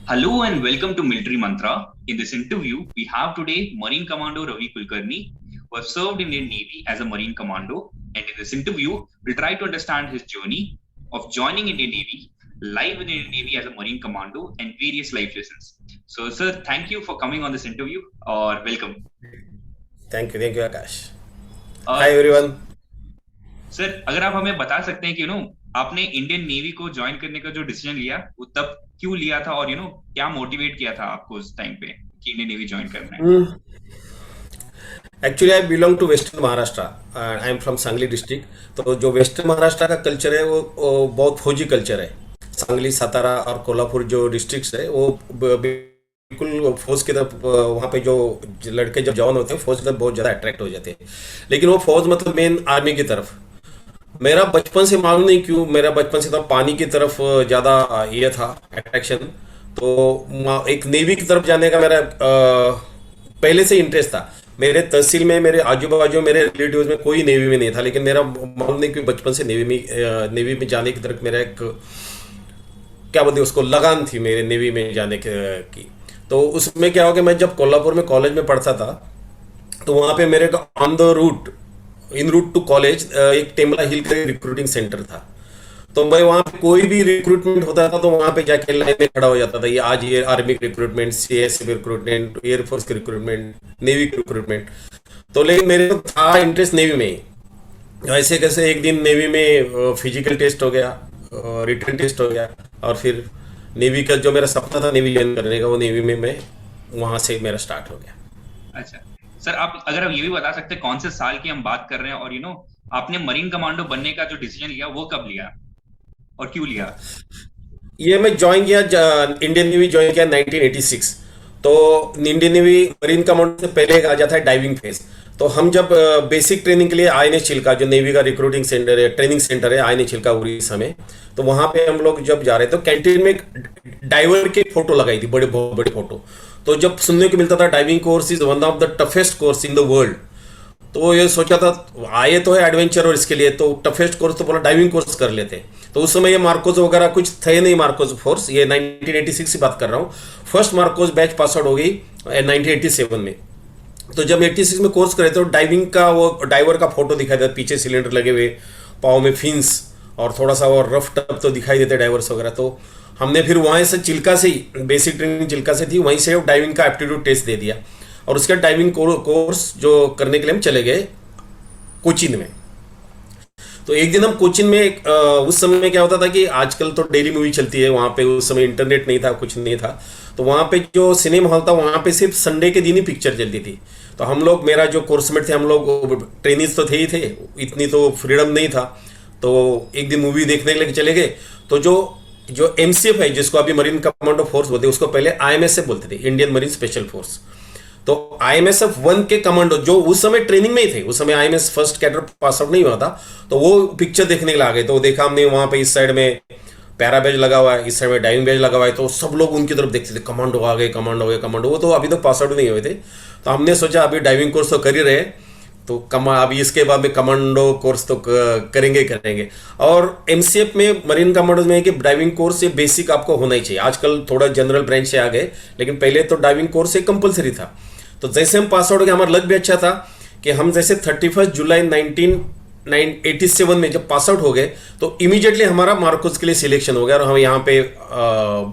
Hello and welcome to Military Mantra. In this interview, we have today Marine Commando Ravi Kulkarni, who has served in the Navy as a Marine Commando. And in this interview, we'll try to understand his journey of joining Indian Navy, live in Indian Navy as a Marine Commando, and various life lessons. So, sir, thank you for coming on this interview, or welcome. Thank you, Akash. Uh, Hi everyone. Sir, अगर आप हमें बता सकते हैं कि आपने Indian navy को join करने का जो डिसीजन लिया वो तब क्यों लिया था, और क्या मोटिवेट किया था आपको उस टाइम पे कि इंडियन नेवी ज्वाइन करना है? Actually I belong to western Maharashtra. I am from Sangli district. तो जो वेस्टर्न महाराष्ट्र का कल्चर है वो बहुत फौजी कल्चर है। सांगली, सातारा और कोल्हापुर जो डिस्ट्रिक्ट्स है वो बिल्कुल फौज की तरफ, वहाँ पे जो लड़के जब जवान होते हैं फौज की तरफ बहुत ज़्यादा अट्रैक्ट हो जाते हैं। लेकिन वो फौज मतलब मेन आर्मी की तरफ। मेरा बचपन से मालूम नहीं क्यों, मेरा बचपन से तो पानी की तरफ ज़्यादा ये था अट्रैक्शन। तो एक नेवी की तरफ जाने का मेरा पहले से इंटरेस्ट था। मेरे तहसील में, मेरे आजू बाजू, मेरे रिलेटिव्स में कोई नेवी में नहीं था, लेकिन मेरा मालूम नहीं क्यों बचपन से नेवी में जाने की तरफ मेरा एक, क्या बोलते हैं उसको, लगान थी मेरे नेवी में जाने की। तो उसमें क्या हो गया, मैं जब कोल्हापुर में कॉलेज में पढ़ता था तो वहाँ पे मेरे को on the route, in route to college, एक टेमला हिल का रिक्रूटिंग सेंटर था। तो मैं वहाँ पे कोई भी रिक्रूटमेंट होता था तो वहाँ पे जाके लाइन में खड़ा हो जाता था। ये आज ये आर्मी की रिक्रूटमेंट, सीएसएफ रिक्रूटमेंट, एयरफोर्स की रिक्रूटमेंट, नेवी की रिक्रूटमेंट। तो लेकिन मेरे को था इंटरेस्ट नेवी में ही। ऐसे कैसे एक दिन नेवी में फिजिकल टेस्ट हो गया, रिटर्न टेस्ट हो गया, और फिर नेवी का जो मेरा सपना था नेवी ज्वाइन करने का, वो नेवी में मैं, वहाँ से मेरा स्टार्ट हो गया। अच्छा सर, आप अगर आप ये भी बता सकते हैं कौन से साल की हम बात कर रहे हैं, और आपने मरीन कमांडो बनने का जो डिसीजन लिया वो कब लिया और क्यों लिया? ये मैं ज्वाइन किया, इंडियन नेवी ज्वाइन किया 1986। तो इंडियन नेवी मरीन कमांडो से पहले आ जाता है डाइविंग फेज। तो हम जब बेसिक ट्रेनिंग के लिए आईएनएस चिल्का, जो नेवी का रिक्रूटिंग सेंटर है, ट्रेनिंग सेंटर है आईएनएस चिल्का उड़ीसा में, तो वहाँ पे हम लोग जब जा रहे तो कैंटीन में एक डाइवर की फोटो लगाई थी, बड़े बहुत बड़ी फोटो। तो जब सुनने को मिलता था diving course is one of the toughest course in the world, तो ये सोचा था आए तो है एडवेंचर और इसके लिए तो टफेस्ट कोर्स, तो बोला डाइविंग कोर्स कर लेते। तो उस समय ये मार्कोस वगैरह कुछ थे नहीं, मार्कोस फोर्स, ये 1986 की बात कर रहा हूँ। First Marcos batch pass out हो गई 1987 में। तो जब 86 में कोर्स करे तो डाइविंग का वो डाइवर का फोटो दिखाई देता, पीछे सिलेंडर लगे हुए, पाँव में फिन्स, और थोड़ा सा और रफ टफ तो दिखाई देते डाइवर्स वगैरह। तो हमने फिर वहाँ से चिल्का से ही, बेसिक ट्रेनिंग चिल्का से थी, वहीं से डाइविंग का एप्टीट्यूड टेस्ट दे दिया। और उसका डाइविंग कोर्स जो करने के लिए हम चले गए कोचिन में। तो एक दिन हम कोचिन में, उस समय क्या होता था कि आजकल तो डेली मूवी चलती है वहाँ पे, उस समय इंटरनेट नहीं था, कुछ नहीं था। तो वहाँ पे जो सिनेमा हॉल था वहाँ पे सिर्फ संडे के दिन ही पिक्चर चलती थी। तो हम लोग, मेरा जो कोर्समेट थे, हम लोग ट्रेनिंग्स तो थे ही थे, इतनी तो फ्रीडम नहीं था। तो एक दिन मूवी देखने के लिए चले गए। तो जो जो एमसीएफ है, जिसको अभी मरीन कमांडो फोर्स बोलते हैं, उसको पहले आईएमएसएफ बोलते थे, इंडियन मरीन स्पेशल फोर्स। तो आईएमएसएफ 1 के कमांडो जो उस समय ट्रेनिंग में ही थे, उस समय IMS first cadre pass out नहीं हुआ था, तो वो पिक्चर देखने के लिए आ गए। तो देखा हमने वहां पे इस साइड में पैरा बैज लगा हुआ है, इस साइड में डाइविंग बैज लगा हुआ है, तो सब लोग उनकी तरफ देखते थे, कमांडो आ गए, कमांडो आ गए, कमांडो। वो तो अभी तो पास आउट नहीं हुए थे। तो हमने सोचा अभी डाइविंग कोर्स तो कर ही रहे, तो अभी इसके बाद में कमांडो कोर्स तो करेंगे ही करेंगे। और एमसीएफ में, मरीन कमांडो में है कि डाइविंग कोर्स ये बेसिक आपको होना ही चाहिए। आजकल थोड़ा जनरल ब्रांच से आ गए, लेकिन पहले तो डाइविंग कोर्स एक कंपलसरी था। तो जैसे हम पास आउट हो गए, हमारा लक भी अच्छा था कि हम जैसे 31 जुलाई 1987 में जब पास आउट हो गए तो इमीडिएटली हमारा मार्कोस के लिए सिलेक्शन हो गया और हम यहाँ पे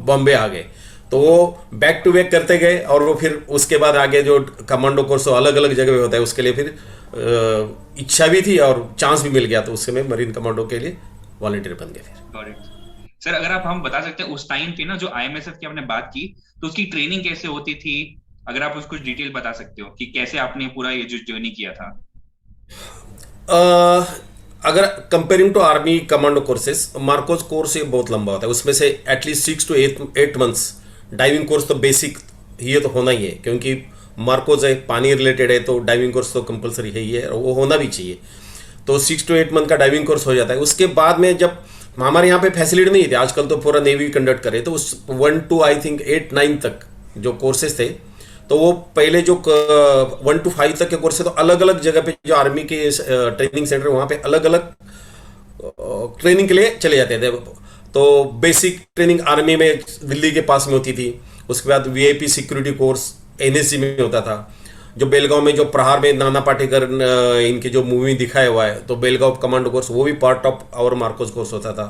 बॉम्बे आ गए। तो वो बैक टू बैक करते गए, और वो फिर उसके बाद आगे जो कमांडो कोर्स अलग अलग जगह पे होता है, उसके लिए फिर इच्छा भी थी और चांस भी मिल गया। तो उससे मैं मरीन कमांडो के लिए वॉलंटियर बन गया फिर। Got it. सर, अगर आप हम बता सकते हैं उस टाइम पे जो आईएमएसएफ की आपने बात की, तो उसकी ट्रेनिंग कैसे होती थी? अगर आप उसको कुछ डिटेल बता सकते हो कि कैसे आपने पूरा ये जो जर्नी किया था। अगर comparing to army commando courses, MARCOS course ये बहुत लंबा होता है। उसमें से at least 6 to 8 months diving course तो बेसिक ये तो होना ही है, क्योंकि मार्कोस है, पानी रिलेटेड है, तो डाइविंग कोर्स तो कंपलसरी है ही है, और वो होना भी चाहिए। तो 6 to 8 मंथ का डाइविंग कोर्स हो जाता है। उसके बाद में जब हमारे यहाँ पे फैसिलिटी नहीं थी, आजकल तो पूरा नेवी कंडक्ट करे, तो उस 1 to आई थिंक 8 9 तक जो कोर्सेज थे, तो वो पहले जो 1 to 5 तक के कोर्स है, तो अलग अलग जगह पे जो आर्मी के ट्रेनिंग सेंटर वहाँ पे अलग अलग ट्रेनिंग के लिए चले जाते थे। तो बेसिक ट्रेनिंग आर्मी में दिल्ली के पास में होती थी। उसके बाद वीआईपी सिक्योरिटी कोर्स एनएसजी में होता था। जो बेलगांव में जो प्रहार में नाना पाटेकर इनकी जो मूवी दिखाया हुआ है, तो बेलगांव कमांडो कोर्स वो भी part of our MARCOS course होता था।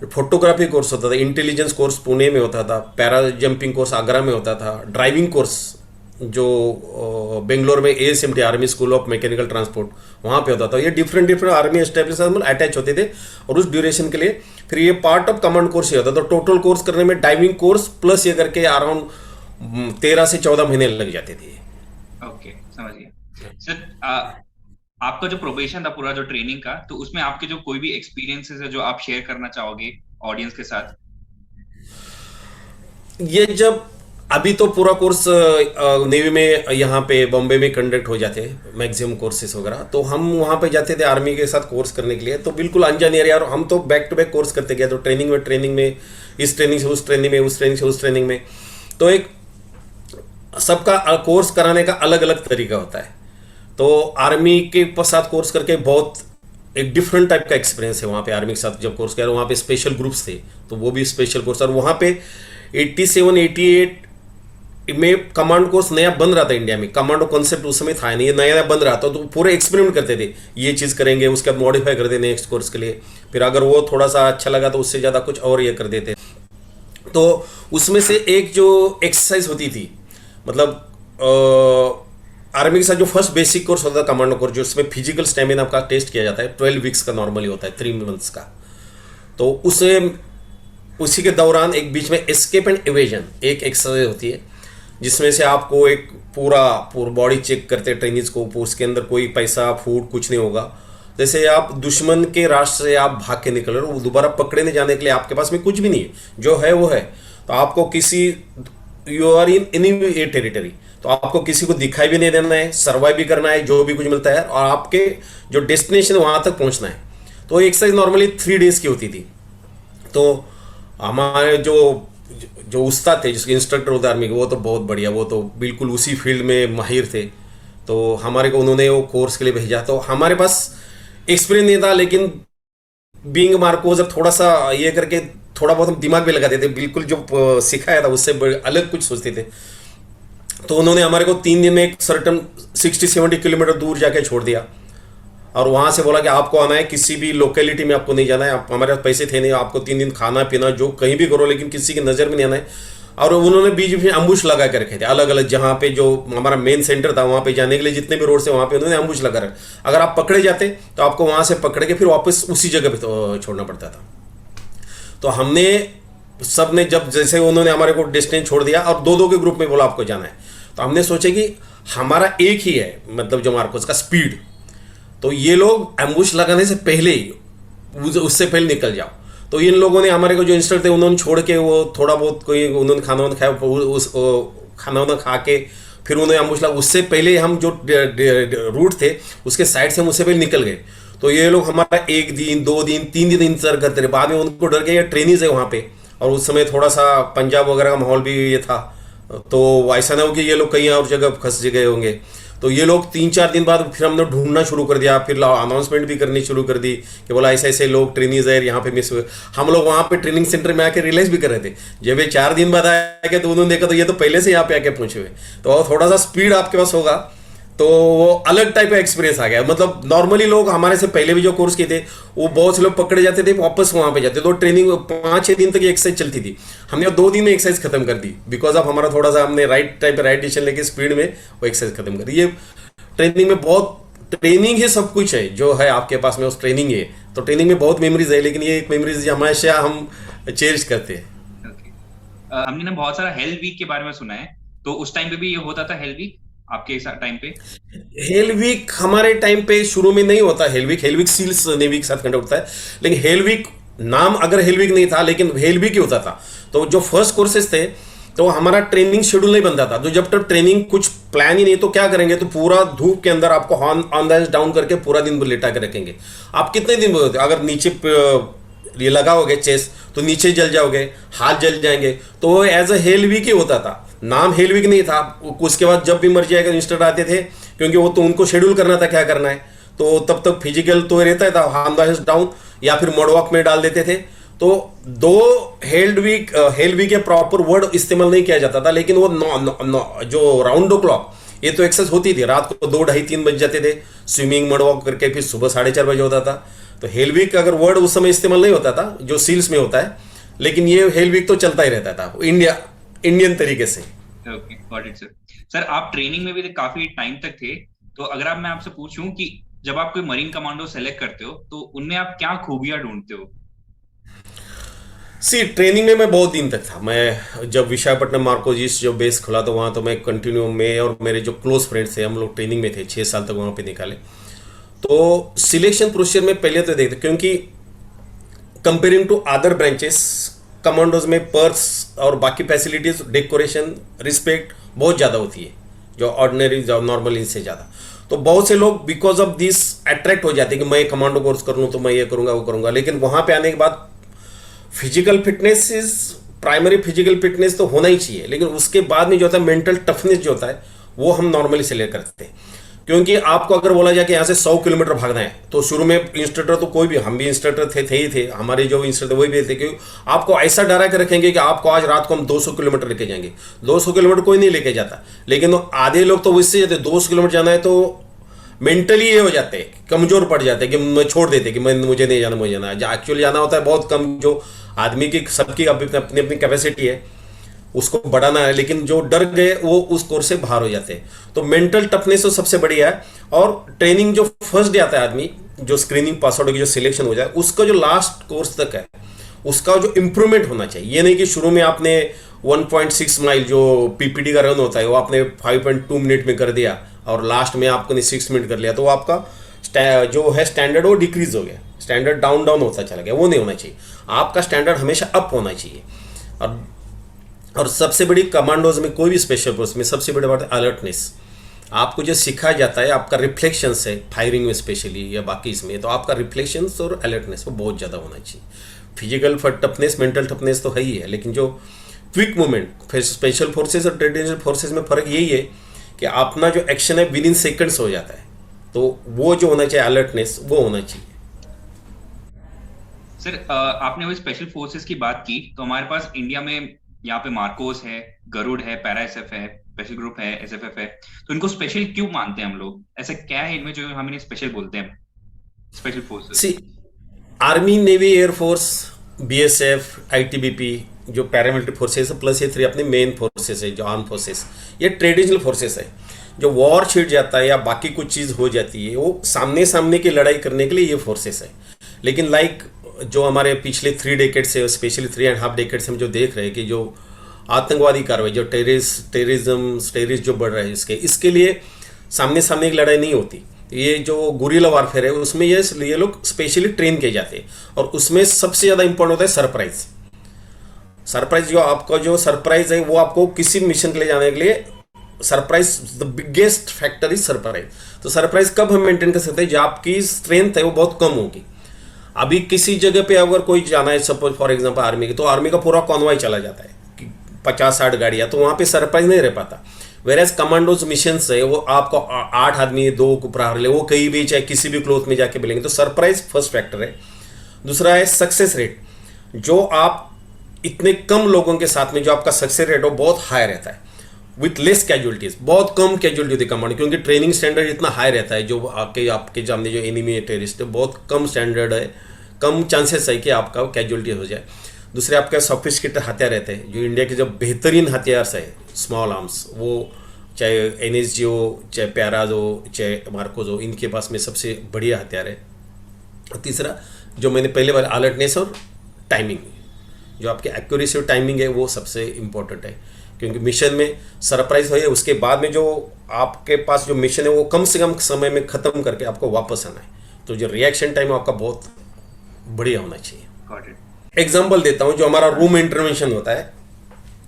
फोटोग्राफी कोर्स होता था, इंटेलिजेंस कोर्स पुणे में होता था, पैरा जंपिंग कोर्स आगरा में होता था, ड्राइविंग कोर्स जो बेंगलोर में ASMT army school of mechanical transport वहाँ पे होता था। ये डिफरेंट आर्मी एस्टेब्लिशमेंट अटैच होते थे और उस ड्यूरेशन के लिए फिर ये पार्ट ऑफ कमांड कोर्स ही होता था। तो टोटल कोर्स करने में डाइविंग कोर्स प्लस ये करके अराउंड 13 से 14 महीने लग जाते थे। ओके, समझ गया सर। आपका जो प्रोबेशन था पूरा जो ट्रेनिंग का, तो उसमें आपके जो कोई भी एक्सपीरियंसेस है जो आप शेयर करना चाहोगे ऑडियंस के साथ? ये जब अभी तो पूरा कोर्स नेवी में यहाँ पे बॉम्बे में कंडक्ट हो जाते हैं मैक्सिमम कोर्सेस वगैरह, तो हम वहाँ पे जाते थे आर्मी के साथ कोर्स करने के लिए। तो बिल्कुल अनजान एरिया, और हम तो बैक टू बैक कोर्स करते गए। तो ट्रेनिंग में इस ट्रेनिंग से उस ट्रेनिंग में, उस ट्रेनिंग से उस ट्रेनिंग में, तो एक सबका कोर्स कराने का अलग अलग तरीका होता है। तो आर्मी के साथ कोर्स करके बहुत एक डिफरेंट टाइप का एक्सपीरियंस है। वहाँ पे आर्मी के साथ जब कोर्स किया, वहाँ पे स्पेशल ग्रुप्स थे, तो वो भी स्पेशल कोर्स। और वहाँ पे 87-88 में कमांड कोर्स नया बन रहा था इंडिया में। कमांडो कॉन्सेप्ट उस समय था नहीं, ये नया बन रहा था। तो पूरे एक्सपेरिमेंट करते थे, ये चीज़ करेंगे, उसके बाद मॉडिफाई कर देते नेक्स्ट कोर्स के लिए। फिर अगर वो थोड़ा सा अच्छा लगा तो उससे ज़्यादा कुछ और ये कर देते। तो उसमें से एक जो एक्सरसाइज होती थी, मतलब आर्मी के साथ जो फर्स्ट बेसिक कोर्स होता था कमांडो कोर्स, जो उसमें फिजिकल स्टेमिना का टेस्ट किया जाता है, 12 वीक्स का नॉर्मली होता है, 3 मंथ्स का। तो उसी के दौरान एक बीच में एस्केप एंड इवेजन एक एक्सरसाइज होती है, जिसमें से आपको एक पूरा बॉडी चेक करते हैं ट्रेनिंग्स को। उसके अंदर कोई पैसा फूड कुछ नहीं होगा। जैसे आप दुश्मन के राष्ट्र से आप भाग के निकल रहे हो, वो दोबारा पकड़ने जाने के लिए आपके पास में कुछ भी नहीं है, जो है वो है। तो आपको किसी you are in any territory, तो आपको किसी को दिखाई भी नहीं देना है, सर्वाइव भी करना है जो भी कुछ मिलता है, और आपके जो डेस्टिनेशन वहाँ तक पहुँचना है। तो एक्सरसाइज नॉर्मली 3 डेज की होती थी। तो हमारे जो उस्ताद थे, जिसके इंस्ट्रक्टर होते आर्मी के, वो तो बहुत बढ़िया, वो तो बिल्कुल उसी फील्ड में माहिर थे। तो हमारे को उन्होंने वो कोर्स के लिए भेजा। तो हमारे पास एक्सपीरियंस नहीं था, लेकिन बीइंग मार्को जब थोड़ा सा ये करके थोड़ा बहुत हम दिमाग भी लगाते थे, बिल्कुल जो सिखाया था उससे अलग कुछ सोचते थे। तो उन्होंने हमारे को 3 दिन में एक सर्टन 60-70 किलोमीटर दूर जाके छोड़ दिया, और वहाँ से बोला कि आपको आना है, किसी भी लोकेलिटी में आपको नहीं जाना है। आप, हमारे पास पैसे थे नहीं, आपको 3 दिन खाना पीना जो कहीं भी करो, लेकिन किसी की नज़र में नहीं आना है। और उन्होंने बीच में अम्बुश लगा के रखे थे अलग अलग, जहाँ पे जो हमारा मेन सेंटर था वहाँ पे जाने के लिए जितने भी रोड से वहाँ पे उन्होंने अम्बुश लगा रखे। अगर आप पकड़े जाते तो आपको वहाँ से पकड़ के फिर वापस उसी जगह पे छोड़ना पड़ता था। तो हमने सब ने जब जैसे उन्होंने हमारे को डेस्टिनेशन छोड़ दिया और 2-2 के ग्रुप में बोला आपको जाना है, तो हमने सोचा कि हमारा एक ही है, मतलब जो मार्कोस का स्पीड। तो ये लोग एम्बुश लगाने से पहले ही उससे पहले निकल जाओ। तो इन लोगों ने हमारे को जो इंस्ट्रक्टर थे उन्होंने छोड़ के वो थोड़ा बहुत कोई उन्होंने खाना वाना खाया, उस खाना वाना खा के फिर उन्होंने एम्बुश लगा। उससे पहले हम जो रूट थे उसके साइड से हम उससे पहले निकल गए। तो ये लोग हमारा 1 दिन 2 दिन 3 दिन इंतजार करते रहे। बाद में उनको डर गया, ट्रेनिंग है वहाँ पे, और उस समय थोड़ा सा पंजाब वगैरह का माहौल भी ये था, तो ऐसा ना हो कि ये लोग कहीं और जगह फंस गए होंगे। तो ये लोग 3-4 दिन बाद फिर हमने ढूंढना शुरू कर दिया, फिर अनाउंसमेंट भी करनी शुरू कर दी कि बोला ऐसे ऐसे लोग ट्रेनिंग है यहाँ पे मिस हुए। हम लोग वहाँ पे ट्रेनिंग सेंटर में आके रियलाइज भी कर रहे थे। जब ये 4 दिन बाद आए तो उन्होंने देखा तो ये तो पहले से यहाँ पे आके पहुंचे हुए। तो थोड़ा सा स्पीड आपके पास होगा तो वो अलग टाइप का एक्सपीरियंस आ गया। मतलब नॉर्मली लोग हमारे से पहले भी जो कोर्स किए थे वो बहुत से लोग पकड़े जाते थे, वापस वहाँ पे जाते। तो ट्रेनिंग 5-6 दिन तक एक्सरसाइज चलती थी, हमने 2 दिन में एक्सरसाइज खत्म कर दी, बिकॉज ऑफ हमारा थोड़ा सा हमने राइट डिसीजन लेके स्पीड में वो एक्सरसाइज खत्म कर दी। ये ट्रेनिंग में बहुत ट्रेनिंग ही सब कुछ है जो है आपके पास में, उस ट्रेनिंग है। तो ट्रेनिंग में बहुत मेमोरीज है, लेकिन ये एक मेमोरीज हमेशा हम चेरिश करते हैं। हमने ना बहुत सारा हेल वीक के बारे में सुना है, तो उस टाइम पे भी ये होता था हेल वीक आपके टाइम पे? हेल वीक हमारे टाइम पे शुरू में नहीं होता। हेल वीक सील्स नेवी के साथ कंडक्ट होता है, लेकिन हेल वीक नाम अगर हेल वीक नहीं था, लेकिन हेल वीक ही होता था। तो जो फर्स्ट कोर्सेज थे तो हमारा ट्रेनिंग शेड्यूल नहीं बनता था। तो जब तक ट्रेनिंग कुछ प्लान ही नहीं, तो क्या करेंगे, तो पूरा धूप के अंदर आपको ऑन द डाउन करके पूरा दिन लेटा के रखेंगे। आप कितने दिन अगर नीचे ये लगाओगे चेस्ट तो नीचे जल जाओगे, हाथ जल जाएंगे। तो वो एज अ हेल वीक ही होता था, नाम हेल वीक नहीं था। उसके बाद जब भी मर्जी आएगा इंस्ट्रक्टर आते थे, क्योंकि वो तो उनको शेड्यूल करना था क्या करना है। तो तब तक फिजिकल तो रहता था, ऑन द डाउन या फिर मॉडवॉक में डाल देते थे। तो दो हेल्वी के प्रॉपर वर्ड इस्तेमाल नहीं किया जाता था, लेकिन वो जो राउंड द क्लॉक ये तो एक्सरसाइज होती थी। रात को 2 ढाई 3 बज जाते थे स्विमिंग मड वॉक करके, फिर सुबह 4:30 बजे होता था। तो हेल वीक अगर वर्ड उस समय इस्तेमाल नहीं होता था जो सील्स में होता है, लेकिन ये हेल वीक तो चलता ही रहता था इंडियन तरीके से। Okay, got it sir. Sir आप ट्रेनिंग में भी काफी टाइम तक थे, तो अगर मैं आपसे पूछूं कि जब आप कोई मरीन कमांडो सेलेक्ट करते हो तो उनमें आप क्या खूबियां ढूंढते हो? ट्रेनिंग में मैं बहुत दिन तक था। मैं जब विशाखापट्टनम मार्कोजिस जो बेस खुला तो वहाँ तो मैं कंटिन्यू, मैं और मेरे जो क्लोज फ्रेंड्स थे हम लोग ट्रेनिंग में थे, 6 साल तक वहाँ पे निकाले। तो सिलेक्शन प्रोसीजर में पहले तो देखते, क्योंकि comparing to other branches commandos में पर्स और बाकी फैसिलिटीज, डेकोरेशन, रिस्पेक्ट बहुत ज़्यादा होती है जो ऑर्डिनरी जो नॉर्मल इनसे ज़्यादा। तो बहुत से लोग बिकॉज ऑफ दिस अट्रैक्ट हो जाते हैं कि मैं कमांडो कोर्स कर लूँ तो मैं ये करूँगा वो करूँगा। लेकिन वहाँ पे आने के बाद physical fitness is primary, physical fitness तो होना ही चाहिए, लेकिन उसके बाद में जो होता है मेंटल टफनेस जो होता है वो हम नॉर्मली सेलेक्ट करते हैं। क्योंकि आपको अगर बोला जाए कि यहाँ से 100 किलोमीटर भागना है, तो शुरू में इंस्ट्रक्टर तो कोई भी, हम भी इंस्ट्रक्टर थे ही थे, हमारे जो इंस्ट्रक्टर वही भी थे कि आपको ऐसा डरा के रखेंगे कि आपको आज रात को हम 200 किलोमीटर लेके जाएंगे। 200 किलोमीटर कोई नहीं लेके जाता, लेकिन आधे लोग तो उससे जाते 200 किलोमीटर जाना है तो मेंटली ये हो जाते हैं, कमजोर पड़ जाते हैं कि मैं छोड़ देते कि मैं मुझे नहीं जाना, मुझे जाना है। एक्चुअली जाना होता है बहुत कम, जो आदमी की सबकी अपनी अपनी कैपेसिटी है उसको बढ़ाना है, लेकिन जो डर गए वो उस कोर्स से बाहर हो जाते हैं। तो मेंटल टफनेस तो सबसे बढ़िया है। और ट्रेनिंग जो फर्स्ट डे आता है आदमी, जो स्क्रीनिंग पास आउट की जो सिलेक्शन हो जाए, उसका जो लास्ट कोर्स तक है उसका जो इंप्रूवमेंट होना चाहिए। ये नहीं कि शुरू में आपने 1.6 माइल जो पीपीटी का रन होता है वो आपने 5.2 मिनट में कर दिया और लास्ट में आपने 6 मिनट कर लिया, तो वो आपका जो है स्टैंडर्ड वो डिक्रीज हो गया, स्टैंडर्ड डाउन डाउन होता चला गया। वो नहीं होना चाहिए, आपका स्टैंडर्ड हमेशा अप होना चाहिए। और सबसे बड़ी कमांडोज में, कोई भी स्पेशल फोर्स में सबसे बड़ी बात है अलर्टनेस। आपको जो सिखाया जाता है आपका रिफ्लेक्शंस है, फायरिंग में स्पेशली या बाकी इसमें, तो आपका रिफ्लेक्शंस और अलर्टनेस वो बहुत ज़्यादा होना चाहिए। फिजिकल टफनेस, मेंटल टफनेस तो है ही है, लेकिन जो क्विक मूवमेंट, स्पेशल फोर्सेज और ट्रेडिशनल फोर्सेज में फ़र्क यही है कि अपना जो एक्शन है विद इन सेकेंड्स हो जाता है, तो वो जो होना चाहिए अलर्टनेस वो होना चाहिए। सर आपने वो स्पेशल फोर्सेस की बात की, तो हमारे पास इंडिया में यहाँ पे मार्कोस है, गरुड़ है, पैरा एसएफ है, स्पेशल ग्रुप है, एसएफएफ है। तो इनको स्पेशल क्यों मानते हैं हम लोग? ऐसा क्या है इनमें जो हम इन्हें स्पेशल बोलते हैं, special forces? See army, navy, air force, BSF, ITBP जो पैरामिलिट्री फोर्सेस है, प्लस ये 3 अपने मेन फोर्सेस है जो आर्म फोर्सेस, ये ट्रेडिशनल फोर्सेस है। जो वॉर छिड़ जाता है या बाकी कुछ चीज़ हो जाती है वो सामने सामने की लड़ाई करने के लिए ये फोर्सेस है। लेकिन जो हमारे पिछले 3 डेकेड से, स्पेशली 3.5 डेकेड से हम जो देख रहे हैं कि जो आतंकवादी कार्रवाई, जो टेररिस्ट जो बढ़ रहा है, इसके लिए सामने सामने की लड़ाई नहीं होती। ये जो गुरिल्ला वारफेयर है उसमें ये लोग स्पेशली ट्रेन किए जाते हैं, और उसमें सबसे ज़्यादा इंपॉर्टेंट होता है सरप्राइज। जो आपका जो सरप्राइज है वो आपको किसी मिशन के लिए जाने के लिए surprise, the biggest factor is surprise. तो सरप्राइज कब हम मेंटेन कर सकते हैं जब आपकी स्ट्रेंथ है वो बहुत कम होगी। अभी किसी जगह पे अगर कोई जाना है, सपोज फॉर एग्जांपल आर्मी की, तो आर्मी का पूरा कॉन्वॉय चला जाता है 50-60 गाड़ियाँ, तो वहाँ पे सरप्राइज नहीं रह पाता। वेरएज कमांडोज मिशन है वो आपको 8 आदमी 2 प्रहार ले, वो कहीं भी चाहे किसी भी क्लोथ में जाके मिलेंगे। तो सरप्राइज फर्स्ट फैक्टर है। दूसरा है सक्सेस रेट। जो आप इतने कम लोगों के साथ में जो आपका सक्सेस रेट हो बहुत हाई रहता है, विथ लेस कैजुअलिटीज, बहुत कम कैजुअलिटी होती है कमांड, क्योंकि ट्रेनिंग स्टैंडर्ड इतना हाई रहता है। जो आपके सामने जो एनिमी टेररिस्ट है बहुत कम स्टैंडर्ड है, कम चांसेस है कि आपका कैजुअलिटी हो जाए। दूसरे आपके सॉफिस्टिकेटेड हथियार रहते हैं, जो इंडिया के जो बेहतरीन हथियार है स्मॉल आर्म्स, वो चाहे एनएसजी हो, चाहे प्याराज हो, चाहे मार्कोज हो, इनके पास में सबसे बढ़िया हथियार है। और तीसरा जो मैंने पहले बार अलर्टनेस और टाइमिंग, जो आपकी एक्यूरेसी और टाइमिंग है वो सबसे इम्पोर्टेंट है, क्योंकि मिशन में सरप्राइज हो उसके बाद में जो आपके पास जो मिशन है वो कम से कम समय में ख़त्म करके आपको वापस आना है। तो जो रिएक्शन टाइम आपका बहुत बढ़िया होना चाहिए। एग्जाम्पल देता हूँ, जो हमारा रूम इंटरवेंशन होता है,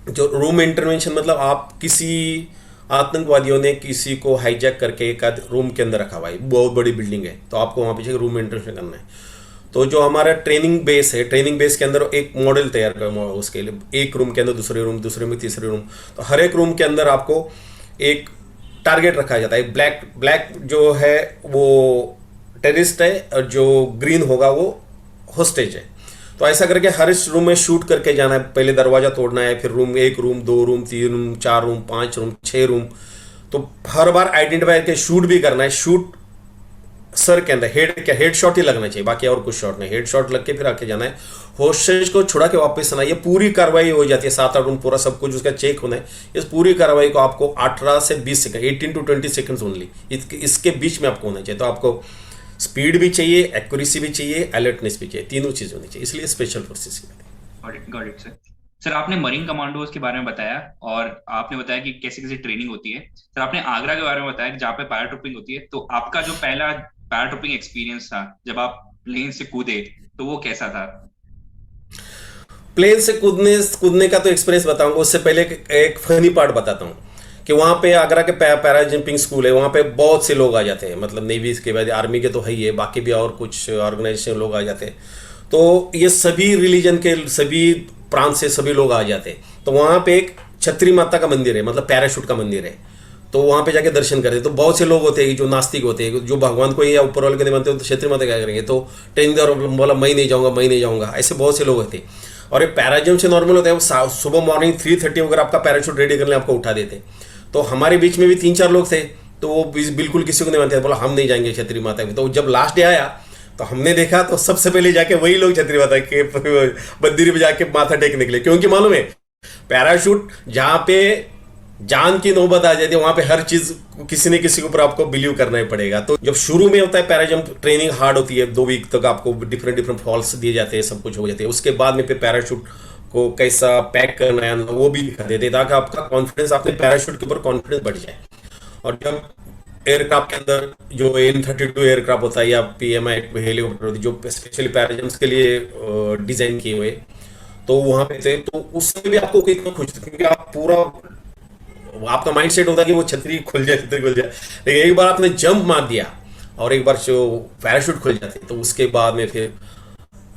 जो रूम इंटरवेंशन मतलब आप किसी आतंकवादियों ने किसी को हाईजैक करके एक आध रूम के अंदर रखा हुआ है, बहुत बड़ी बिल्डिंग है, तो आपको वहाँ पीछे रूम इंटरवेंशन करना है। तो जो हमारा ट्रेनिंग बेस है, ट्रेनिंग बेस के अंदर एक मॉडल तैयार करना, उसके लिए एक रूम के अंदर दूसरे रूम तीसरे रूम, तो हर एक रूम के अंदर आपको एक टारगेट रखा जाता है। ब्लैक जो है वो टेररिस्ट है और जो ग्रीन होगा वो होस्टेज है। तो ऐसा करके हर इस रूम में शूट करके जाना है, पहले दरवाजा तोड़ना है, फिर room, 1 room, 2 room, 3 room, 4 room, 5 room, 6 room. तो हर बार आइडेंटिफाई करके शूट भी करना है। शूट सर के अंदर हेड शॉट ही लगना चाहिए, बाकी और कुछ शॉट नहीं, हेड शॉट लग के फिर आके जाना है। होस्टेज को छुड़ा के वापस आना, ये पूरी कार्रवाई हो जाती है। 7-8 रूम पूरा सब कुछ उसका चेक होना है। इस पूरी कार्रवाई को आपको 18 से 20 सेकंड, 18 to 20 सेकंड्स ओनली, इसके बीच में आपको होना चाहिए। तो आपको स्पीड भी चाहिए, एक्यूरेसी भी चाहिए, अलर्टनेस भी चाहिए, तीनों चीज़ होनी चाहिए। इसलिए स्पेशल फोर्सेस की गॉट इट सर। सर आपने मरीन कमांडोज के बारे में बताया और आपने बताया कि कैसे कैसे ट्रेनिंग होती है। सर आपने आगरा के बारे में बताया कि जहाँ पे पैराट्रूपिंग होती है, तो आपका जो पहला पैराट्रूपिंग एक्सपीरियंस था जब आप प्लेन से कूदे, तो वो कैसा था? प्लेन से कूदने का तो एक्सपीरियंस बताऊंगा। उससे पहले एक फनी पार्ट बताता हूँ कि वहाँ पे आगरा के पैरा जंपिंग स्कूल है, वहाँ पे बहुत से लोग आ जाते हैं, मतलब नेवी के बाद आर्मी के तो है ही है, बाकी भी और कुछ ऑर्गेनाइजेशन लोग आ जाते हैं। तो ये सभी रिलीजन के, सभी प्रांत से सभी लोग आ जाते हैं। तो वहाँ पे एक छतरी माता का मंदिर है, मतलब पैराशूट का मंदिर है। तो वहाँ पे जाके दर्शन करते। तो बहुत से लोग होते हैं जो नास्तिक होते हैं, जो भगवान को या ऊपर वाले के नहीं मानते, तो छतरी माता क्या करेंगे, तो ट्रेनिंग दौरान बोला मैं नहीं जाऊँगा, मैं नहीं जाऊँगा, ऐसे बहुत से लोग होते हैं। और ये पैराजम्प से नॉर्मल होता है, वो सुबह मॉर्निंग 3:30 अगर आपका पैराशूट रेडी करने आपको उठा देते हैं। तो हमारे बीच में भी 3-4 लोग थे, तो वो बिल्कुल किसी को नहीं मानते, बोला हम नहीं जाएंगे छतरी माता में। तो जब लास्ट डे आया तो हमने देखा, तो सबसे पहले जाके वही लोग छतरी माता के मंदिर में जाके माथा टेकने के लिए, क्योंकि मालूम है पैराशूट जहाँ पे जान की नौबत आ जाती है, वहां पे हर चीज किसी न किसी के ऊपर आपको बिलीव करना ही पड़ेगा। तो जब शुरू में होता है पैराजंप ट्रेनिंग हार्ड होती है, 2 वीक तक आपको डिफरेंट फॉल्स दिए जाते हैं, सब कुछ हो जाते हैं। उसके बाद में फिर पैराशूट को कैसा पैक करना है वो भी दिखा देते हैं, ताकि आपका कॉन्फिडेंस, आपके पैराशूट के ऊपर कॉन्फिडेंस बढ़ जाए। और जब एयरक्राफ्ट के अंदर जो AN-32 एयरक्राफ्ट होता है या PMI हेलीकॉप्टर होती है, जो स्पेशली पैराजम्स के लिए डिजाइन किए हुए, तो वहां पे थे, तो उसमें भी आपको कितना खुश था, क्योंकि आप पूरा, आपका माइंड सेट होता है कि वो छतरी खुल जाए, छतरी खुल जाए। लेकिन एक बार आपने जंप मार दिया और एक बार जो पैराशूट खुल जाते, तो उसके बाद में फिर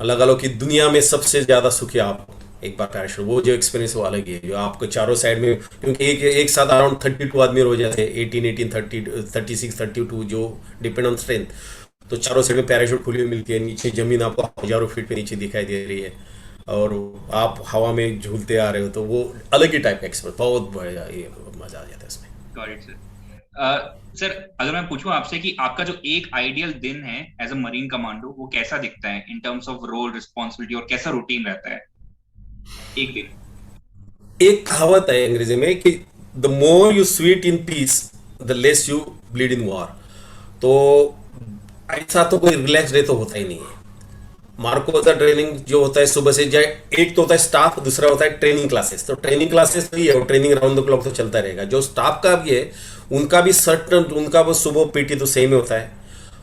अलग अलग की दुनिया में सबसे ज्यादा सुखी आप एक बार पैराशूट, वो जो एक्सपीरियंस वो अलग ही है, जो आपको चारों साइड में, क्योंकि एक साथ अराउंड 32 आदमी हो जाते हैं, 18, 30, 36, 32, जो डिपेंड ऑन स्ट्रेंथ। तो चारों साइड में पैराशूट खुली हुई मिलती है, नीचे जमीन आपको हजारों फीट पे नीचे दिखाई दे रही है और आप हवा में झूलते आ रहे हो, तो वो अलग ही टाइप का एक्सपीरियंस, बहुत बढ़िया, ये मजा आ जाता है इसमें। Got it sir. सर अगर मैं पूछूं आपसे कि आपका जो एक आइडियल दिन है एज अ मरीन कमांडो, वो कैसा दिखता है in terms of role, responsibility, और कैसा रूटीन रहता है एक दिन? एक कहावत है अंग्रेजी में कि the more you sweet in peace the less you bleed in war. तो ऐसा तो कोई रिलैक्स डे तो होता ही नहीं है। मार्को का ट्रेनिंग जो होता है सुबह से जाए, एक तो होता है स्टाफ, दूसरा होता है ट्रेनिंग क्लासेस। तो ट्रेनिंग क्लासेस तो ये है, ट्रेनिंग राउंड द क्लॉक तो चलता रहेगा। जो स्टाफ का भी है उनका भी सर्टन, उनका वो सुबह पीटी तो सेम ही होता है।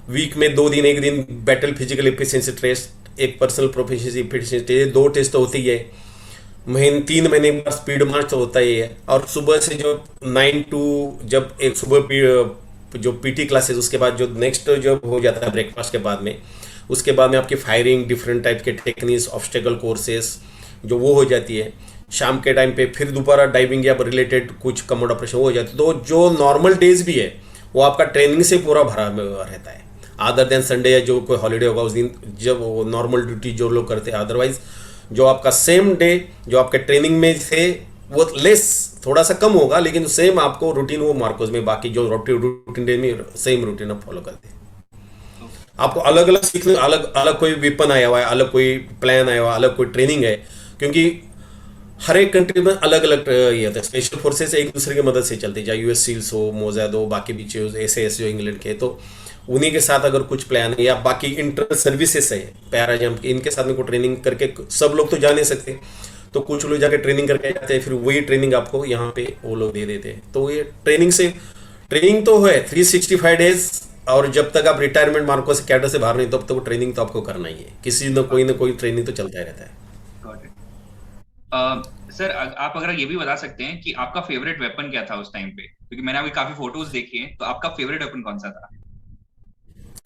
वीक में 2 दिन, एक दिन बैटल फिजिकल एफिशिएंसी टेस्ट, एक personal proficiency efficiency test, 2 test तो होते ही है। 3 महीने के बाद स्पीड मार्च तो होता ही है। और सुबह से जो 9 to, जब एक सुबह जो पीटी क्लासेस, उसके बाद जो नेक्स्ट जब हो जाता है ब्रेकफास्ट के बाद में, उसके बाद में आपकी फायरिंग, डिफरेंट टाइप के टेक्निक्स, ऑब्स्टेकल कोर्सेस जो वो हो जाती है। शाम के टाइम पे फिर दोबारा डाइविंग या रिलेटेड कुछ कमोड ऑपरेशन हो जाती है। तो जो नॉर्मल डेज भी है वो आपका ट्रेनिंग से पूरा भरा रहता है, अदर देन संडे या जो कोई हॉलीडे होगा उस दिन जब वो नॉर्मल ड्यूटी जो लोग करते हैं। अदरवाइज जो आपका सेम डे जो आपके ट्रेनिंग में थे वो लेस, थोड़ा सा कम होगा, लेकिन सेम आपको रूटीन वो मार्कोस में, बाकी जो रूटीन डे में सेम रूटीन आप फॉलो करते हैं। आपको अलग अलग सीखने, अलग अलग कोई वेपन आया हुआ है, अलग कोई प्लान आया हुआ है, अलग कोई ट्रेनिंग है, क्योंकि हर एक कंट्री में अलग अलग ये होता है। स्पेशल फोर्सेस एक दूसरे की मदद से चलते हैं, चाहे US सील्स हो, मोज़ाद हो, बाकी भी SAS जो इंग्लैंड के, तो उन्हीं के साथ अगर कुछ प्लान है, या बाकी इंटर सर्विसेज है पैरा जंप, इनके साथ में कोई ट्रेनिंग करके, सब लोग तो जा नहीं सकते, तो कुछ लोग जाके ट्रेनिंग करके जाते हैं, फिर वही ट्रेनिंग आपको यहाँ पे वो लोग दे देते हैं। तो ये ट्रेनिंग तो है 365 डेज, और जब तक आप रिटायरमेंट मार्को से कैडर से बाहर नहीं, तब तक ट्रेनिंग तो आपको करना ही है, किसी न कोई ट्रेनिंग तो चलता ही रहता है। सर आप अगर ये भी बता सकते हैं कि आपका फेवरेट वेपन क्या था उस टाइम पे, क्योंकि मैंने अभी काफी फोटोज देखी हैं, तो आपका फेवरेट वेपन कौन सा था?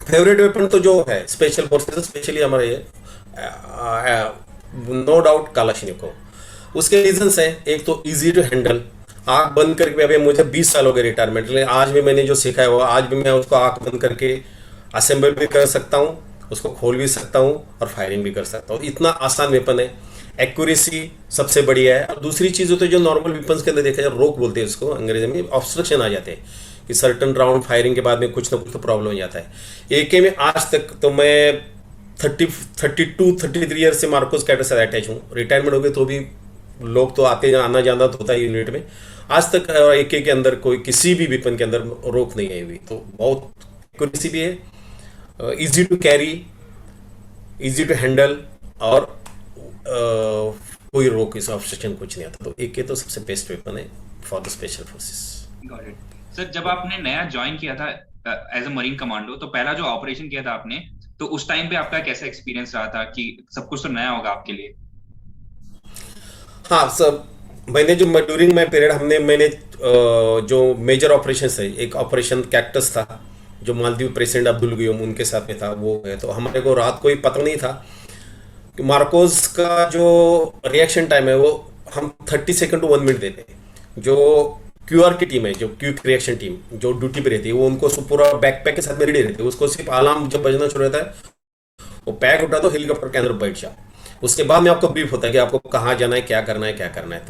फेवरेट वेपन तो जो है स्पेशल फोर्सेस, स्पेशली हमारे नो डाउट कालाशनिकोव। उसके रीजंस है, एक तो इजी टू हैंडल, आंख बंद करके, अभी मुझे 20 साल हो गए रिटायरमेंट, लेकिन आज भी मैंने जो सीखा है वो आज भी मैं उसको आंख बंद करके असेंबल भी कर सकता हूँ, उसको खोल भी सकता हूँ और फायरिंग भी कर सकता हूँ। इतना आसान वेपन है, एक्यूरेसी सबसे बढ़िया है। और दूसरी चीज़ होती है जो नॉर्मल वेपन्स के अंदर देखा जाए, रोक बोलते हैं उसको अंग्रेजी में, ऑब्स्ट्रक्शन आ जाते हैं कि सर्टन राउंड फायरिंग के बाद में कुछ ना कुछ तो प्रॉब्लम हो जाता है। एके में आज तक तो मैं 33 ईयर से मार्कोस कैटर से अटैच हूँ। रिटायरमेंट हो गए तो भी लोग तो आते आना जाना तो होता है यूनिट में। आज तक एके के अंदर कोई किसी भी वेपन के अंदर रोक नहीं आई हुई। तो बहुत एक्यूरेसी भी है, easy to carry, easy to handle, और कोई रोक इस ऑब्स्ट्रक्शन कुछ नहीं आता। तो एके तो सबसे बेस्ट वेपन है for the special forces. Got it sir. जब आपने नया ज्वाइन किया था एज अ मरीन कमांडो, तो पहला जो ऑपरेशन किया था आपने, तो उस टाइम पे आपका कैसा एक्सपीरियंस रहा था? कि सब कुछ तो नया होगा आपके लिए। हाँ सब, मैंने जो ड्यूरिंग माई पीरियड मैंने जो मेजर ऑपरेशन है, एक ऑपरेशन कैक्टस था जो मालदीव प्रेसिडेंट अब्दुल गयूम उनके साथ में था, वो है। तो हमारे को रात को ही पता नहीं था कि मार्कोस का जो रिएक्शन टाइम है वो हम 30 सेकंड टू 1 मिनट देते हैं। जो क्यूआर की टीम है, जो क्विक रिएक्शन टीम जो ड्यूटी पे रहती है, वो उनको पूरा बैकपैक के साथ में रेडी रहती है। उसको सिर्फ अलार्म जब बजना शुरू होता है, वो पैक उठा तो हेलीकॉप्टर के अंदर बैठ जाओ। उसके बाद में आपको ब्रीफ होता है कि आपको कहाँ जाना है, क्या करना है, क्या करना है।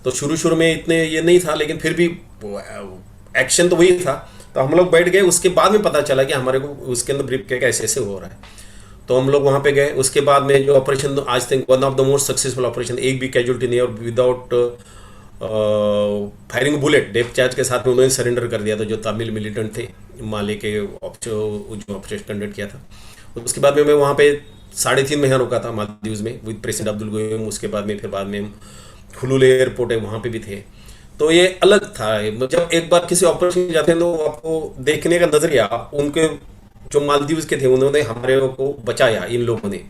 तो शुरू में इतने ये नहीं था, लेकिन फिर भी एक्शन तो वही था। तो हम लोग बैठ गए। उसके बाद में पता चला कि हमारे को उसके अंदर ब्रीफ क्या ऐसे ऐसे हो रहा है। तो हम लोग वहाँ पे गए। उसके बाद में जो ऑपरेशन, आज तक one of the most successful operation, एक भी कैजुअलिटी नहीं, और without firing bullet depth charge के साथ में उन्होंने सरेंडर कर दिया था जो तमिल मिलिटेंट थे माले के, जो ऑपरेशन कंडक्ट किया था। उसके बाद में मैं वहाँ पे 3.5 महीना रुका था मालदीव्स में विद प्रेसिडेंट अब्दुल गयूम। उसके बाद में फिर बाद में हुलुले एयरपोर्ट है वहाँ पे भी थे। तो ये अलग था। जब एक बार किसी ऑपरेशन जाते हैं तो आपको देखने का नजरिया, उनके जो मालदीव्स के थे उन्होंने हमारे को बचाया, इन लोगों ने।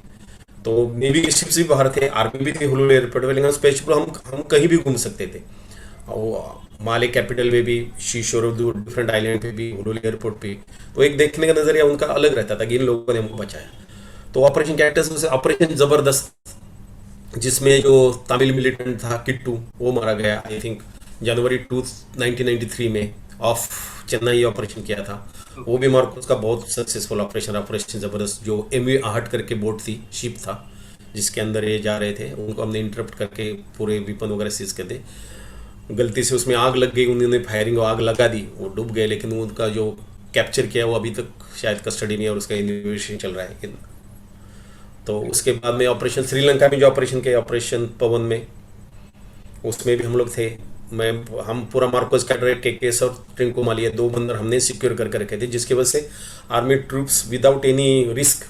तो नेवी के शिप्स भी बाहर थे, आर्मी भी थी हुलुले एयरपोर्ट पे, लेकिन स्पेशल हम कहीं भी घूम सकते थे। और माले कैपिटल में भी, शीशोर डिफरेंट आइलैंड पे भी, हुलुले एयरपोर्ट पे। तो एक देखने का नजरिया उनका अलग रहता था कि इन लोगों ने हमको बचाया। तो ऑपरेशन कैक्टस ऑपरेशन जबरदस्त, जिसमें जो तमिल मिलिटेंट था किट्टू, वो मारा गया आई थिंक जनवरी 1993 में ऑफ चेन्नई ऑपरेशन किया था। वो भी मार्कोस का बहुत सक्सेसफुल ऑपरेशन जबरदस्त। जो एमवी आहट करके बोट थी, शिप था जिसके अंदर ये जा रहे थे, उनको हमने इंटरप्ट करके पूरे वेपन वगैरह सीज कर दे। गलती से उसमें आग लग गई, उन्होंने फायरिंग आग लगा दी, वो डूब गए। लेकिन उनका जो कैप्चर किया वो अभी तक शायद कस्टडी में है और उसका इन्वेस्टिगेशन चल रहा है। तो उसके बाद में ऑपरेशन श्रीलंका में जो ऑपरेशन किया, ऑपरेशन पवन में, उसमें भी हम लोग थे। हम पूरा मार्कोस कैडर केकेएस और ट्रिंकोमालिया 2 बंदर हमने सिक्योर करके रखे थे, जिसकी वजह से army troops without any risk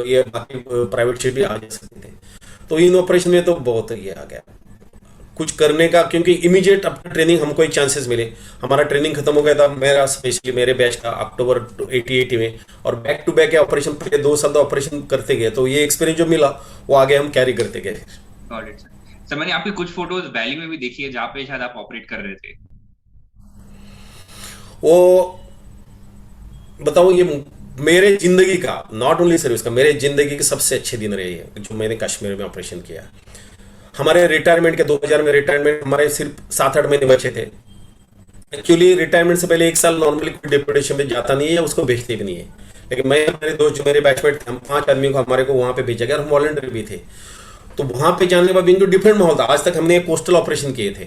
ये बाकी प्राइवेट शिप भी आ जा सकते थे। तो इन ऑपरेशन में तो बहुत ये आ गया कुछ करने का, क्योंकि इमीडिएट अपना ट्रेनिंग हमको एक चांसेस मिले। हमारा ट्रेनिंग खत्म हो गया था, मेरा स्पेशली मेरे बैच का अक्टूबर 88 में, और बैक टू बैक ऑपरेशन पहले 2 साल तो ऑपरेशन करते गए। तो ये एक्सपीरियंस जो मिला वो आगे हम कैरी करते गए। सर मैंने आपकी कुछ फोटोज वैली में भी देखी है जहाँ पे शायद आप ऑपरेट कर रहे थे। वो बताऊं, ये मेरे जिंदगी का, नॉट ओनली सर्विस का, मेरे जिंदगी के सबसे अच्छे दिन रहे हैं जो मैंने कश्मीर में ऑपरेशन किया। हमारे रिटायरमेंट के 2000 में रिटायरमेंट, हमारे सिर्फ 7-8 महीने बचे थे। एक्चुअली रिटायरमेंट से पहले 1 साल नॉर्मली कोई डिप्यूटेशन में जाता नहीं है या उसको भेजते भी नहीं है। लेकिन मैं, मेरे दोस्त जो मेरे बैचमेट थे, हम 5 आदमी को हमारे को वहाँ पे भेजा गया, और हम वॉलंटियर भी थे। तो वहाँ पे जाने के बाद इनको डिफरेंट माहौल था। आज तक हमने कोस्टल ऑपरेशन किए थे,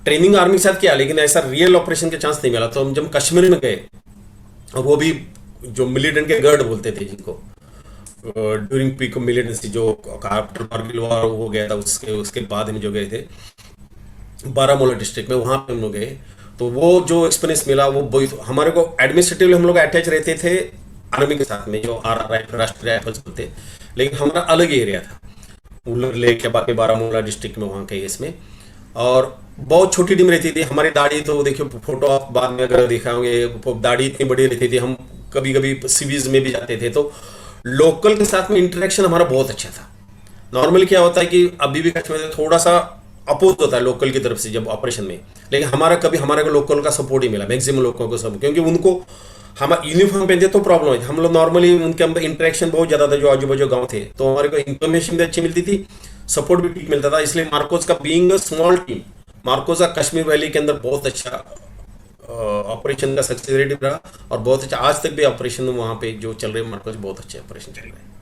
ट्रेनिंग आर्मी के साथ किया, लेकिन ऐसा रियल ऑपरेशन के चांस नहीं मिला। तो हम जब कश्मीर में गए, और वो भी जो मिलिटेंट के गर्ड बोलते थे जिनको, ड्यूरिंग पीक मिलिटेंसी, जो आफ्टर कारगिल वॉर हो गया था, उसके बाद हम जो गए थे बारामूला डिस्ट्रिक्ट में, वहाँ पे हम लोग गए। तो वो जो एक्सपीरियंस मिला वो हमारे को एडमिनिस्ट्रेटिवली हम लोग अटैच रहते थे आर्मी के साथ में, जो RRI राष्ट्रीय राइफल्स बोलते, लेकिन हमारा अलग ही एरिया था, उल्लर लेक के बाकी बारामूला डिस्ट्रिक्ट में वहाँ के इसमें। और बहुत छोटी टीम रहती थी। हमारी दाढ़ी तो देखिए, फोटो आप बाद में अगर देखा होंगे, दाढ़ी इतनी बड़ी रहती थी। हम कभी कभी सीवीज में भी जाते थे, तो लोकल के साथ में इंटरेक्शन हमारा बहुत अच्छा था। नॉर्मली क्या होता है कि अभी भी कश्मीर में थोड़ा सा अपोज होता है लोकल की तरफ से जब ऑपरेशन में, लेकिन हमारे को लोकल का सपोर्ट ही मिला, मैक्सिमम लोगों को सब, क्योंकि उनको हम यूनिफॉर्म पहनते तो प्रॉब्लम है। हम लोग नॉर्मली उनके अंदर इंटरेक्शन बहुत ज़्यादा था, जो आजू बाजू गाँव थे, तो हमारे को इन्फॉर्मेशन भी अच्छी मिलती थी, सपोर्ट भी ठीक मिलता था। इसलिए मार्कोस का being a small team, Marcos का कश्मीर वैली के अंदर बहुत अच्छा ऑपरेशन का सक्सेस रेट रहा और बहुत अच्छा आज तक भी ऑपरेशन वहाँ पे जो चल रहे हैं मार्कोस बहुत अच्छे ऑपरेशन चल रहे हैं।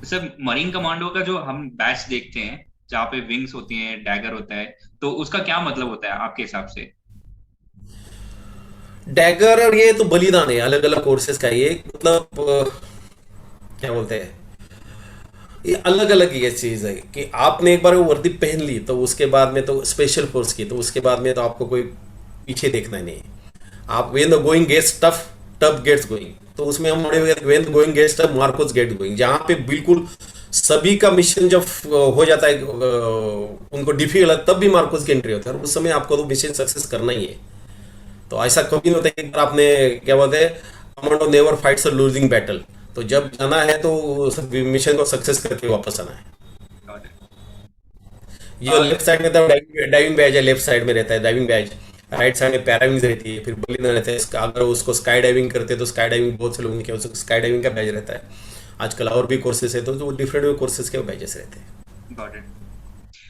सर मरीन कमांडो का जो हम बैच देखते हैं जहाँ पे विंग्स होती हैं, डैगर होता है, तो उसका क्या मतलब होता है आपके हिसाब से? डैगर और ये तो बलिदान है अलग अलग कोर्सेज का ये मतलब क्या बोलते हैं ये अलग अलग ये चीज है कि आपने एक बार वो वर्दी पहन ली तो उसके बाद में तो स्पेशल फोर्स की तो उसके बाद में तो आपको कोई पीछे देखना नहीं है। आप when the going gets tough tough gets going तो उसमें हम बड़े when the going gets tough MARCOS get going जहाँ पे बिल्कुल सभी का मिशन जब हो जाता है उनको डिफिकल्ट तब भी मार्कोस की एंट्री होती है और उस समय आपको तो मिशन सक्सेस करना ही है। तो ऐसा कभी नहीं होता एक बार आपने क्या बोलते हैं commando never fights a losing battle तो जब जाना है तो मिशन को सक्सेस करके वापस आना है। ये लेफ्ट साइड में तो डाइविंग बैज है लेफ्ट साइड में रहता है डाइविंग बैज राइट साइड में पैराविंग रहती है फिर बलिदान रहता है अगर उसको स्काई डाइविंग करते हैं तो स्काई डाइविंग बहुत से लोगों के उसको स्काई डाइविंग का बैज रहता है। आजकल और भी कोर्सेज है तो जो डिफरेंट कोर्सेज के बैजेस रहते हैं। Got it.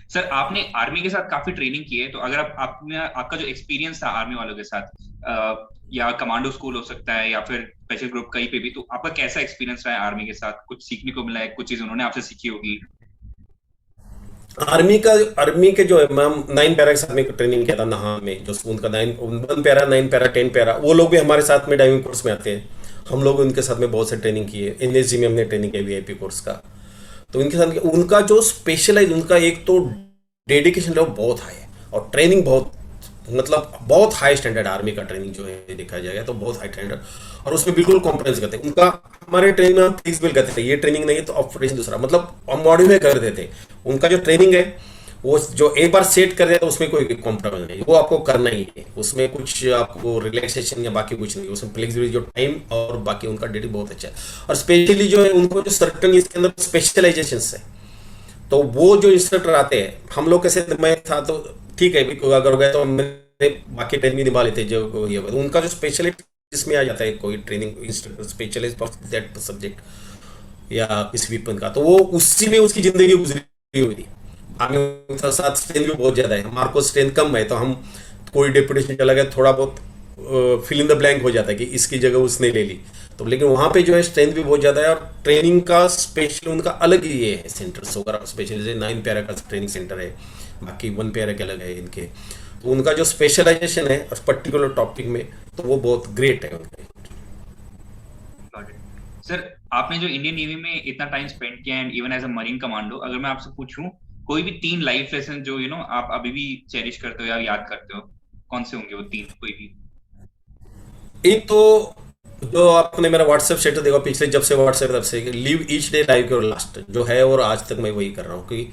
सर आपने आर्मी के साथ काफी ट्रेनिंग की है, तो अगर आपने आपका जो एक्सपीरियंस था आर्मी वालों के साथ, या कमांडो स्कूल हो सकता है या फिर स्पेशल ग्रुप कहीं पे भी, तो आपका कैसा एक्सपीरियंस रहा है आर्मी के साथ? कुछ सीखने को मिला है, कुछ चीज उन्होंने आपसे सीखी होगी? आर्मी के जो है मैम 9 पैरा के साथ में ट्रेनिंग किया था नहा में जो उनका 9 1 पैरा 9 पैरा 10 पैरा वो लोग भी हमारे साथ में डाइविंग कोर्स में आते हैं। हम लोग उनके साथ में बहुत से ट्रेनिंग की है एनएसजी में हमने ट्रेनिंग की वीआईपी कोर्स का। तो उनके साथ उनका जो स्पेशलाइज उनका एक तो डेडिकेशन लेवल बहुत हाई है और ट्रेनिंग बहुत मतलब बहुत हाई स्टैंडर्ड आर्मी का ट्रेनिंग जो है देखा जाएगा तो बहुत हाई स्टैंडर्ड और उसमें बिल्कुल कॉम्प्रोमाइज करते हैं उनका। हमारे ट्रेनिंग में हम फ्लेक्सिबल करते थे ये ट्रेनिंग नहीं तो ऑपरेशन दूसरा मतलब हम मॉडिफाई कर देते हैं। उनका जो ट्रेनिंग है वो जो एक बार सेट कर दिया तो उसमें कोई कॉम्प्रोमाइज नहीं वो आपको करना ही है उसमें कुछ आपको रिलैक्सेशन या बाकी कुछ नहीं उसमें फ्लेक्सिबिलिटी जो टाइम और बाकी उनका डेटी बहुत अच्छा है। और स्पेशली जो है उनको जो सर्टन इसके अंदर स्पेशलाइजेशन है तो वो जो इंस्ट्रक्टर आते हैं हम लोग कैसे मैं था तो ठीक है अगर हो गया तो मैंने बाकी ट्रेनिंग निभा लेते जो ये उनका जो स्पेशलिस्ट इसमें आ जाता है कोई training instructor specialist for that subject या किसी वेपन का तो वो उसी में उसकी जिंदगी गुजरी हुई थी। आर्मी के साथ स्ट्रेंथ भी बहुत ज्यादा है हमारे को स्ट्रेंथ कम है तो हम कोई डेपुटेशन चला गया थोड़ा बहुत फिल इन द ब्लैंक हो जाता है कि इसकी जगह उसने ले ली तो लेकिन वहाँ पे जो है स्ट्रेंथ भी बहुत ज़्यादा है और ट्रेनिंग का स्पेशल उनका अलग ही ये है सेंटर्स वगैरह स्पेशल जैसे 9 पैरा का ट्रेनिंग सेंटर है बाकी 1 पैरा के अलग है इनके। तो उनका जो स्पेशलाइजेशन है पर्टिकुलर टॉपिक में तो वो बहुत ग्रेट है उनका। Got it. सर आपने जो इंडियन नेवी में इतना टाइम स्पेंड किया and even as a marine commando, अगर मैं आपसे पूछूं कोई भी 3 लाइफ लेसन जो आप अभी भी चेरिश करते हो या याद करते हो, कौन से होंगे वो 3? कोई भी? एक तो जो आपने मेरा व्हाट्सएप स्टेटस देखा पिछले जब से व्हाट्सएप तब से live each day like your last जो है और आज तक मैं वही कर रहा हूँ कि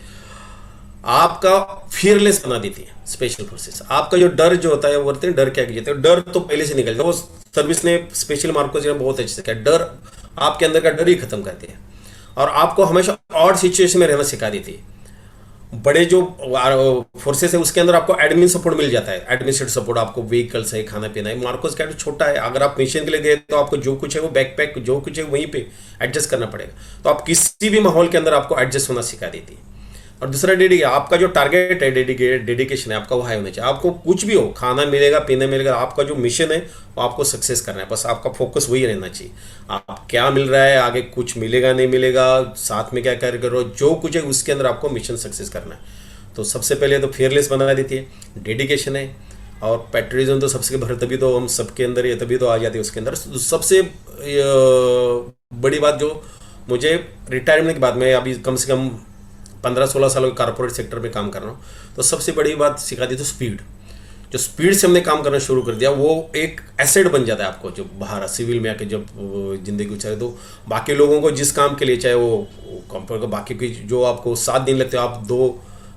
आपका फियरलेस बना देती है स्पेशल फोर्सेस। आपका जो डर जो होता है वो बोलते हैं डर क्या कीजिए डर तो पहले से निकल जाता है। वो सर्विस ने स्पेशल मार्को जो है बहुत अच्छे से किया डर आपके अंदर का डर ही खत्म करती है और आपको हमेशा ऑड सिचुएशन में रहना सिखा देती है। बड़े जो फोर्सेस है उसके अंदर आपको एडमिन सपोर्ट मिल जाता है एडमिनिस्ट्रेटिव सपोर्ट आपको व्हीकल्स है खाना पीना है। मार्कोस कैट छोटा है अगर आप मिशन के लिए गए तो आपको जो कुछ है वो बैकपैक जो कुछ है वहीं पे एडजस्ट करना पड़ेगा तो आप किसी भी माहौल के अंदर आपको एडजस्ट होना सिखा देती है। और दूसरा आपका जो टारगेट है डेडिकेशन है आपका वो हाई होना चाहिए। आपको कुछ भी हो खाना मिलेगा पीना मिलेगा आपका जो मिशन है वो आपको सक्सेस करना है बस आपका फोकस वही रहना चाहिए। आप क्या मिल रहा है आगे कुछ मिलेगा नहीं मिलेगा साथ में क्या कर करो जो कुछ है उसके अंदर आपको मिशन सक्सेस करना है। तो सबसे पहले तो फेयरलेस बना देती है डेडिकेशन है और पैट्रियटिज्म तो सबसे भर तभी तो हम सबके अंदर ये तभी तो आ जाती है उसके अंदर। सबसे बड़ी बात जो मुझे रिटायरमेंट के बाद में अभी कम से कम 15-16 सालों के कॉर्पोरेट सेक्टर में काम कर रहा हूँ तो सबसे बड़ी बात सिखा दी तो स्पीड। जो स्पीड से हमने काम करना शुरू कर दिया वो एक एसेट बन जाता है आपको जो बाहर सिविल में आके जब जिंदगी गुजारे तो बाकी लोगों को जिस काम के लिए चाहे वो कंपेयर को बाकी की जो आपको 7 दिन लगते हो आप 2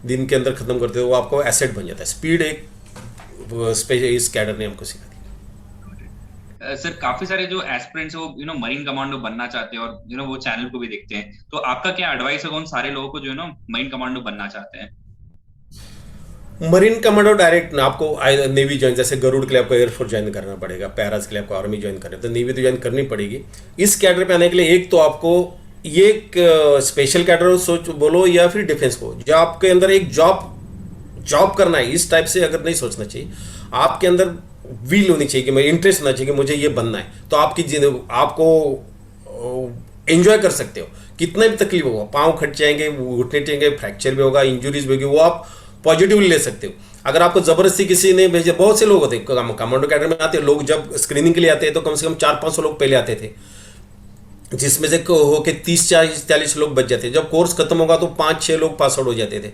दिन के अंदर खत्म करते हो वो आपको एसेट बन जाता है। स्पीड एक इस कैडर ने हमको सिखा दी। सर काफी सारे जो एस्पिरेंट्स वो मरीन कमांडो बनना चाहते हैं और वो चैनल को भी देखते हैं, तो आपका क्या एडवाइस है उन सारे लोगों को जो मरीन कमांडो बनना चाहते हैं? मरीन कमांडो डायरेक्ट आपको नेवी ज्वाइन जैसे गरुड़ के लिए आपको एयरफोर्स ज्वाइन करना पड़ेगा पैरास के लिए आपको आर्मी ज्वाइन करना है तो नेवी तो ज्वाइन करनी पड़ेगी। इस कैडर पे आने के लिए एक तो आपको ये स्पेशल कैडर सोच बोलो या फिर डिफेंस को जो आपके अंदर एक जॉब जॉब करना है इस टाइप से अगर नहीं सोचना चाहिए, आपके अंदर विल होनी चाहिए कि मैं इंटरेस्ट होना चाहिए कि मुझे ये बनना है, तो आपको एंजॉय कर सकते हो। कितना भी तकलीफ होगा, पाँव खट जाएंगे, घुटने टेंगे, फ्रैक्चर भी होगा, इंजुरीज भी होगी, वो आप पॉजिटिवली ले सकते हो। अगर आपको जबरदस्ती किसी ने भेजे, बहुत से लोग होते हैं कमांडो कैडर में आते हैं लोग, जब स्क्रीनिंग के लिए आते हैं तो कम से कम 400-500 लोग पहले आते थे, जिसमें से होके 30-40 लोग बच जाते, जब कोर्स खत्म होगा तो 5-6 लोग पास आउट हो जाते थे।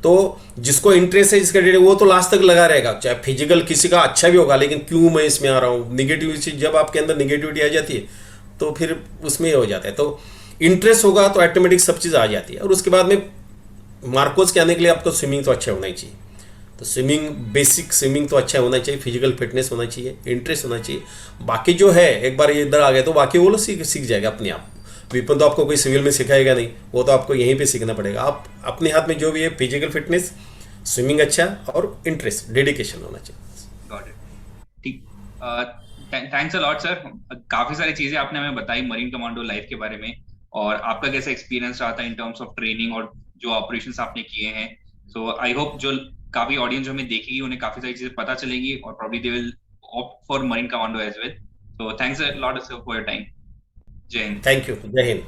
तो जिसको इंटरेस्ट है, जिसका डेट वो तो लास्ट तक लगा रहेगा, चाहे फिजिकल किसी का अच्छा भी होगा, लेकिन क्यों मैं इसमें आ रहा हूँ, निगेटिविटी, जब आपके अंदर निगेटिविटी आ जाती है तो फिर उसमें हो जाता है। तो इंटरेस्ट होगा तो ऑटोमेटिक सब चीज़ आ जाती है। और उसके बाद में मार्कोस के आने के लिए आपको स्विमिंग तो अच्छा होना ही चाहिए। तो स्विमिंग, बेसिक स्विमिंग तो अच्छा होना चाहिए, फिजिकल फिटनेस होना चाहिए, इंटरेस्ट होना चाहिए। बाकी जो है, एक बार ये इधर आ गया तो बाकी वो लोग सीख जाएगा अपने आप। वेपन तो आपको कोई सिविल में सिखाएगा नहीं, वो तो आपको यहीं पे सीखना पड़ेगा। आप अपने हाथ में जो भी है, फिजिकल फिटनेस, स्विमिंग अच्छा और इंटरेस्ट, डेडिकेशन होना चाहिए। Got it. ठीक। Thanks a lot sir. काफी सारी चीजें आपने हमें बताई मरीन कमांडो लाइफ के बारे में, और आपका कैसा एक्सपीरियंस रहा था इन टर्म्स ऑफ ट्रेनिंग और जो ऑपरेशंस आपने किए हैं। सो आई होप जो काफी ऑडियंस जो हमें देखेगी उन्हें काफी सारी चीजें पता चलेगी, और probably they will opt for marine commando as well. So thanks a lot sir for your time. जय हिंद। Thank you. जय हिंद।